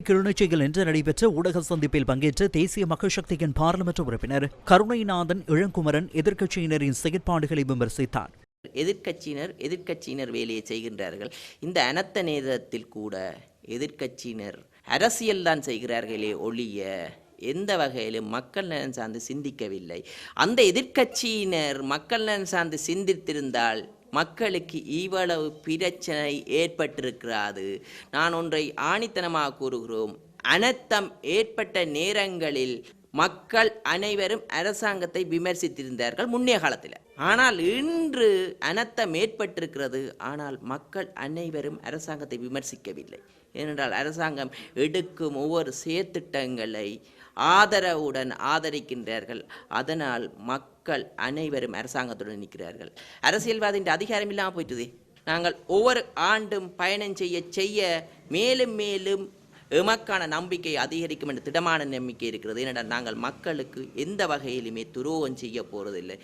கிளிநொச்சியில் இன்று நடைபெற்ற ஊடக சந்திப்பில் பங்கேற்ற தேசிய மக்கள் சக்தியின் பாராளுமன்ற உறுப்பினர் கருணைநாதன் இளங்குமரன் எதிர்க்கட்சியினரின் செயற்பாடுகளை விமர்சித்தார். எதிர்க்கட்சியினர் வேலையை செய்கின்றார்கள். இந்த அனர்த்த நேரத்தில் கூட எதிர்க்கட்சியினர் அரசியல் தான் செய்கிறார்களே ஒழிய எந்த வகையிலும் மக்கள் நலன் சார்ந்து சிந்திக்கவில்லை. அந்த எதிர்க்கட்சியினர் மக்கள் நலன் சார்ந்து சிந்தித்திருந்தால் மக்களுக்கு இவ்வளவு பிரச்சனை ஏற்பட்டிருக்கிறது. நான் ஒன்றை ஆணித்தனமாக கூறுகிறோம். அனர்த்தம் ஏற்பட்ட நேரங்களில் மக்கள் அனைவரும் அரசாங்கத்தை விமர்சித்திருந்தார்கள் முன்னைய காலத்தில். ஆனால் இன்று அனர்த்தம் ஏற்பட்டிருக்கிறது. ஆனால் மக்கள் அனைவரும் அரசாங்கத்தை விமர்சிக்கவில்லை. ஏனென்றால் அரசாங்கம் எடுக்கும் ஒவ்வொரு செயற்திட்டங்களை ஆதரவுடன் ஆதரிக்கின்றார்கள். அதனால் மக்கள் அனைவரும் அரசாங்கத்துடன் நிற்கிறார்கள். அரசியல்வாதியின் அதிகாரம் இல்லாமல் போயிட்டுது. நாங்கள் ஒவ்வொரு ஆண்டும் பயணம் செய்ய மேலும் மேலும் எமக்கான நம்பிக்கை அதிகரிக்கும் என்ற திடமான நம்பிக்கை இருக்கிறது. ஏனென்றால் நாங்கள் மக்களுக்கு எந்த வகையிலுமே துரோகம் செய்ய போறதில்லை.